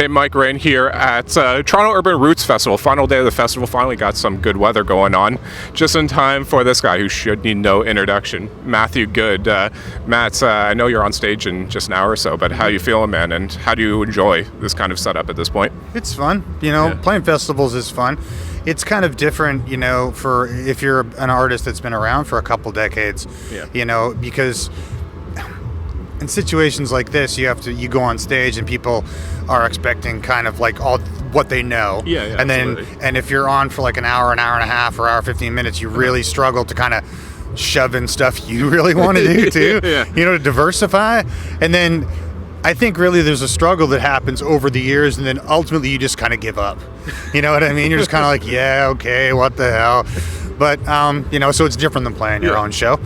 Hey, Mike, Raine here at Toronto Urban Roots Festival. Final day of the festival. Finally got some good weather going on. Just in time for this guy who should need no introduction, Matthew Good. Matt, I know you're on stage in just an hour or so, but how you feeling, man? And how do you enjoy this kind of setup at this point? It's fun. Playing festivals is fun. It's kind of different, for if you're an artist that's been around for a couple decades, because in situations like this, you go on stage and people are expecting kind of like all what they know. Yeah, and absolutely. And if you're on for like an hour and a half, or hour 15 minutes, you really struggle to kind of shove in stuff you really want to do too. To diversify. And then I think really there's a struggle that happens over the years, and then ultimately you just kind of give up. You know what I mean? You're just kind of like, yeah, okay, what the hell? But, so it's different than playing your own show.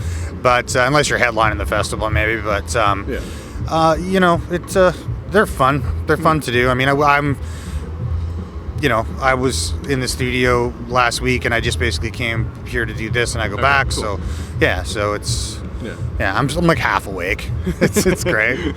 But unless you're headlining the festival, maybe. But, they're fun. They're fun to do. I mean, I was in the studio last week, and I just basically came here to do this, and I go back. Cool. So it's... Yeah, I'm like half awake. It's great.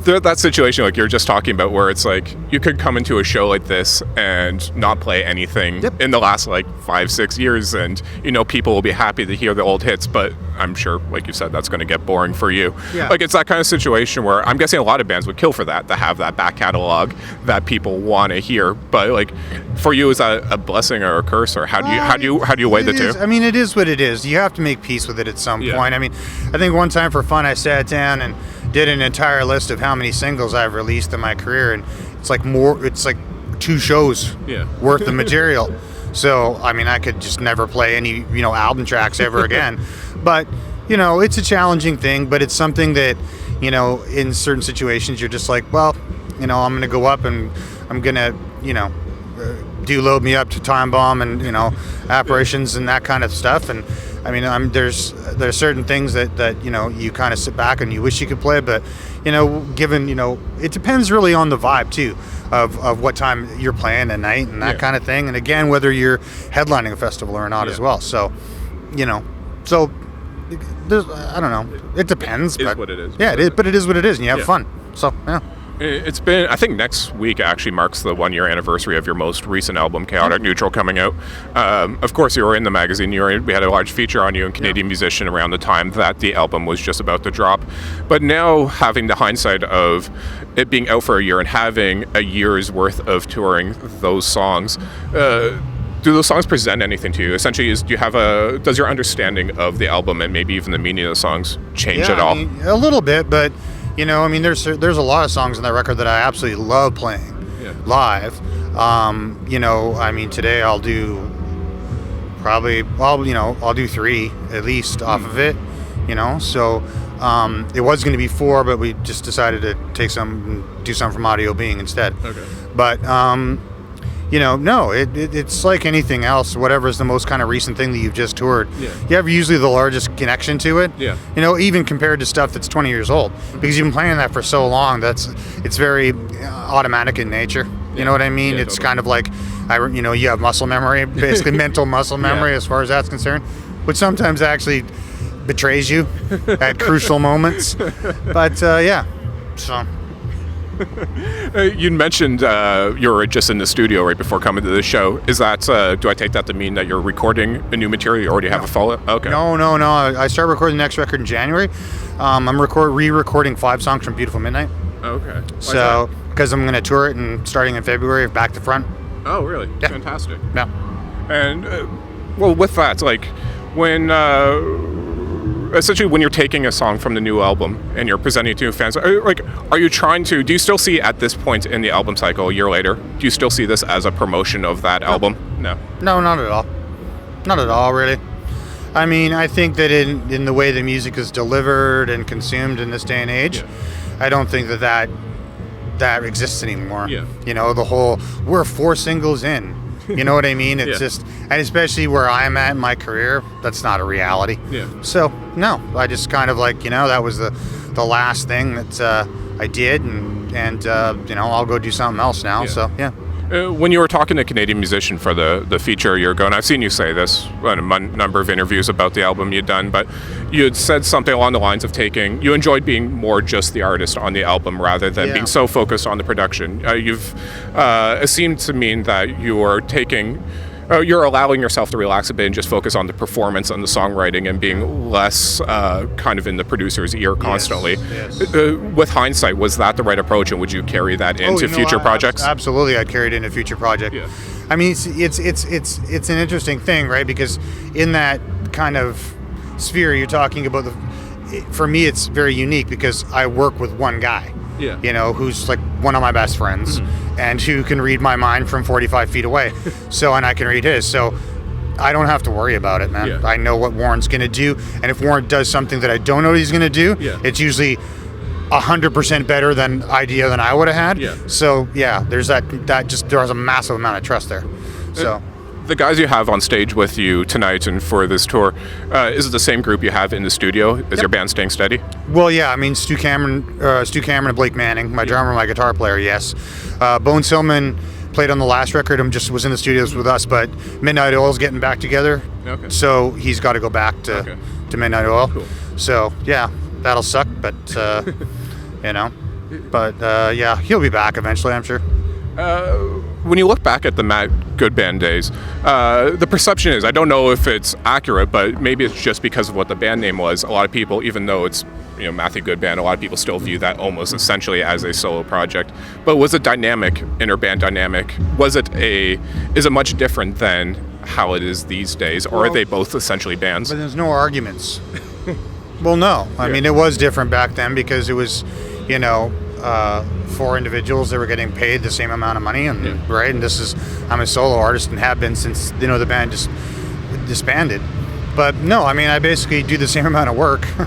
That situation like you're just talking about, where it's like you could come into a show like this and not play anything in the last like 5-6 years, and people will be happy to hear the old hits, but I'm sure, like you said, that's going to get boring for you. Like it's that kind of situation where I'm guessing a lot of bands would kill for that, to have that back catalog that people want to hear. But like for you, is that a blessing or a curse, or how do you weigh the two? I mean, it is what it is. You have to make peace with it at some point. I mean, I think one time for fun I sat down and did an entire list of how many singles I've released in my career, and it's like 2 shows worth of material. So I mean, I could just never play any album tracks ever again. But it's a challenging thing, but it's something that in certain situations you're just like, well, I'm gonna go up and I'm gonna do Load Me Up to Time Bomb and Apparitions and that kind of stuff. And I mean, there's certain things that you kind of sit back and you wish you could play, but given it depends really on the vibe too of what time you're playing at night and that kind of thing, and again whether you're headlining a festival or not as well. So so there's, I don't know, it depends. It is what it is. Yeah, it is, but it is what it is, and you have fun. So yeah. It's been, I think next week actually marks the 1-year anniversary of your most recent album, Chaotic Neutral, coming out. Of course, you were in the magazine. We had a large feature on you in Canadian Musician around the time that the album was just about to drop. But now, having the hindsight of it being out for a year and having a year's worth of touring those songs, do those songs present anything to you? Essentially, does your understanding of the album and maybe even the meaning of the songs change at all? I mean, a little bit, but there's a lot of songs on that record that I absolutely love playing live. I mean, today I'll do 3 at least off of it. So it was going to be 4, but we just decided to do some from Audio Being instead. Okay. But no, it's like anything else. Whatever is the most kind of recent thing that you've just toured, you have usually the largest connection to it. Even compared to stuff that's 20 years old, because you've been playing that for so long. It's very automatic in nature. You know what I mean? It's kind of like you have muscle memory, basically mental muscle memory as far as that's concerned, which sometimes actually betrays you at crucial moments. But so. You mentioned you were just in the studio right before coming to the show. Is that, do I take that to mean that you're recording a new material? You already have a follow? Okay. No. I start recording the next record in January. I'm re-recording 5 songs from Beautiful Midnight. Okay. So, because I'm going to tour it and starting in February, back to front. Oh, really? Yeah. Fantastic. Yeah. And, with that, like, when... essentially, when you're taking a song from the new album and you're presenting it to fans, do you still see at this point in the album cycle, a year later, do you still see this as a promotion of that album? No, not at all. Not at all, really. I mean, I think that in the way the music is delivered and consumed in this day and age, I don't think that exists anymore. The whole, we're 4 singles in. You know what I mean? It's just, and especially where I'm at in my career, that's not a reality. So, no, I just kind of like, that was the last thing that I did, and I'll go do something else now. So, yeah. When you were talking to a Canadian musician for the feature a year ago, and I've seen you say this in a number of interviews about the album you'd done, but you had said something along the lines of you enjoyed being more just the artist on the album rather than being so focused on the production. It seemed to mean that you're allowing yourself to relax a bit and just focus on the performance and the songwriting and being less kind of in the producer's ear constantly. Yes. With hindsight, was that the right approach, and would you carry that into future projects? Absolutely, I'd carry it into future projects. Yeah. I mean, it's an interesting thing, right? Because in that kind of sphere you're talking about, for me, it's very unique because I work with one guy. Yeah. You know, who's like one of my best friends and who can read my mind from 45 feet away. And I can read his. So I don't have to worry about it, man. Yeah. I know what Warren's going to do. And if Warren does something that I don't know what he's going to do, it's usually 100% better than I would have had. Yeah. So there's there's a massive amount of trust there. So. The guys you have on stage with you tonight and for this tour, is it the same group you have in the studio? Is your band staying steady? Well, yeah. I mean, Stu Cameron and Blake Manning, my drummer, my guitar player, yes. Bones Hillman played on the last record and just was in the studios with us, but Midnight Oil's getting back together. Okay. So he's got to go back to Midnight Oil. Cool. So, yeah, that'll suck, but, you know. But, he'll be back eventually, I'm sure. When you look back at the Matt Goodband days, the perception is, I don't know if it's accurate, but maybe it's just because of what the band name was. A lot of people, even though it's Matthew Goodband, a lot of people still view that almost essentially as a solo project. But was it dynamic, inter-band dynamic? Is it much different than how it is these days, or are they both essentially bands? But there's no arguments. Well, no. I mean, it was different back then because it was, 4 individuals that were getting paid the same amount of money, and right. And I'm a solo artist and have been since the band just disbanded. But no, I mean, I basically do the same amount of work, But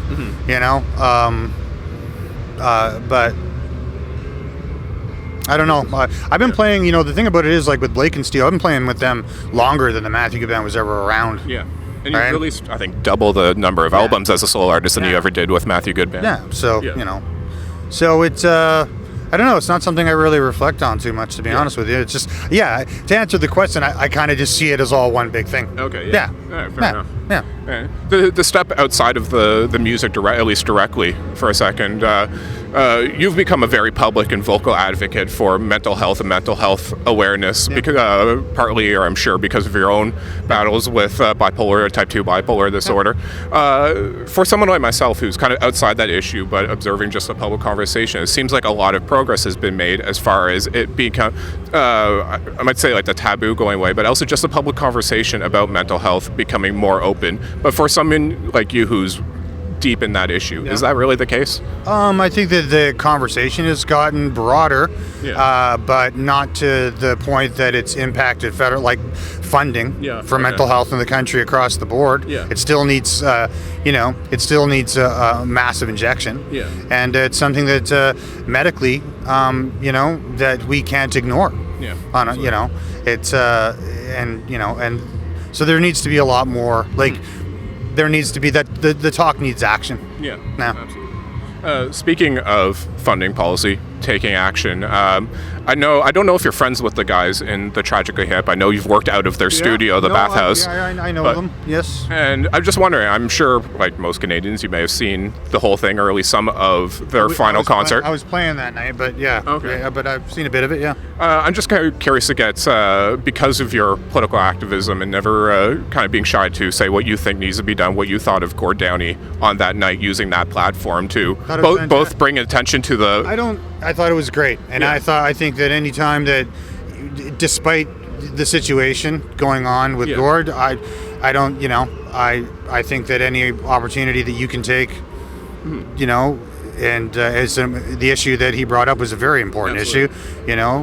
I don't know. I've been playing. The thing about it is, like with Blake and Steele, I've been playing with them longer than the Matthew Goodband was ever around. Yeah. And you've released, I think, double the number of albums as a solo artist than you ever did with Matthew Goodband. Yeah. So So it's, I don't know, it's not something I really reflect on too much, to be honest with you. It's just, to answer the question, I kind of just see it as all one big thing. Okay, yeah. All right, fair enough. Yeah. The step outside of the music, at least directly, for a second, you've become a very public and vocal advocate for mental health and mental health awareness, because partly, or I'm sure, because of your own battles with bipolar, type 2 bipolar disorder. For someone like myself who's kind of outside that issue, but observing just the public conversation, it seems like a lot of progress has been made as far as it become, I might say like the taboo going away, but also just the public conversation about mental health becoming more open. But for someone like you who's deep in that issue, is that really the case? I think that the conversation has gotten broader, but not to the point that it's impacted federal funding for mental health in the country across the board. It still needs, a massive injection, and it's something that medically, that we can't ignore. It's and so there needs to be a lot more there needs to be that the talk needs action. Yeah, absolutely. Speaking of funding policy, taking action, I don't know if you're friends with the guys in the Tragically Hip. I know you've worked out of their studio, the Bathhouse. I know them, yes. And I'm just wondering, I'm sure, like most Canadians, you may have seen the whole thing, or at least some of their final concert. I was playing that night, but but I've seen a bit of it, I'm just kind of curious to get, because of your political activism and never kind of being shy to say what you think needs to be done, what you thought of Gord Downie on that night, using that platform to both bring attention to the... I thought it was great, and I think that any time that, despite the situation going on with Gord, I think that any opportunity that you can take, and as the issue that he brought up was a very important issue.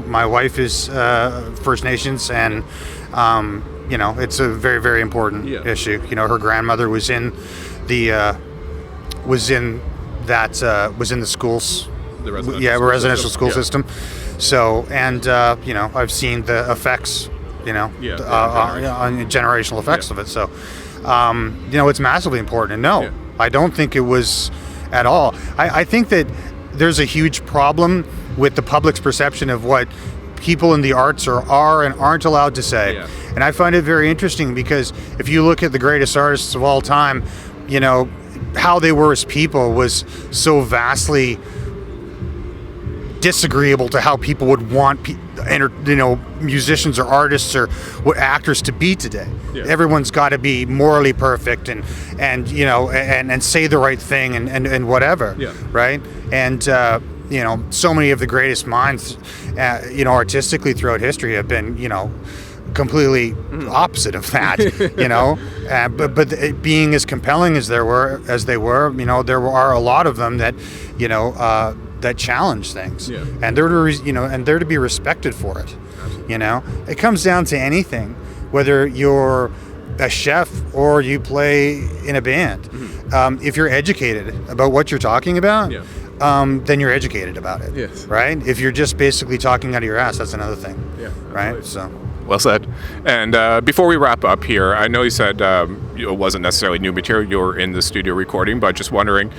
My wife is First Nations, and it's a very, very important issue. Her grandmother was in the schools. Residential school system. So, and I've seen the effects, generational effects of it. So, it's massively important. And no, I don't think it was at all. I think that there's a huge problem with the public's perception of what people in the arts are and aren't allowed to say. Yeah. And I find it very interesting because if you look at the greatest artists of all time, you know, how they were as people was so vastly disagreeable to how people would want musicians or artists or what actors to be today. Yeah. Everyone's got to be morally perfect and you know and say the right thing and whatever. Yeah. Right. And you know, so many of the greatest minds you know, artistically throughout history have been, you know, completely opposite of that. You know, but being as compelling as they were, you know, there are a lot of them that, you know, that challenge things. Yeah. And they're to, you know, and they're to be respected for it. Absolutely. You know, it comes down to anything, whether you're a chef or you play in a band. If you're educated about what you're talking about, Yeah. then you're educated about it. Yes. Right. If you're just basically talking out of your ass, that's another thing. Yeah, Right. absolutely. So. Well said. And before we wrap up here, I know you said it wasn't necessarily new material. You were in the studio recording, but just wondering,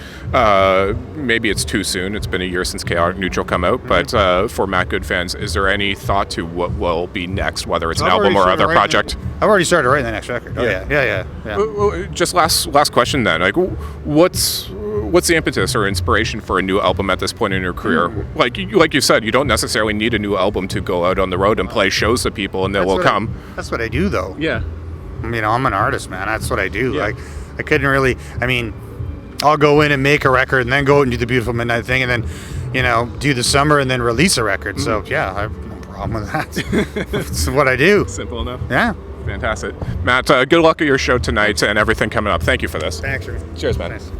maybe it's too soon. It's been a year since Chaotic Neutral come out, but for Matt Good fans, is there any thought to what will be next, whether it's an album or other project? I've already started writing the next record. Oh yeah. Just last question then. Like, what's the impetus or inspiration for a new album at this point in your career? Like you said, you don't necessarily need a new album to go out on the road and play shows to people, and they will come. That's what I do, though. Yeah. You know, I'm an artist, man. That's what I do. Yeah. Like, I couldn't really. I mean, I'll go in and make a record, and then go out and do the Beautiful Midnight thing, and then, you know, do the summer, and then release a record. So yeah, I have no problem with that. That's what I do. Simple enough. Yeah. Fantastic. Matt, good luck at your show tonight and everything coming up. Thank you for this. Thanks, Raine. Cheers, man. Thanks.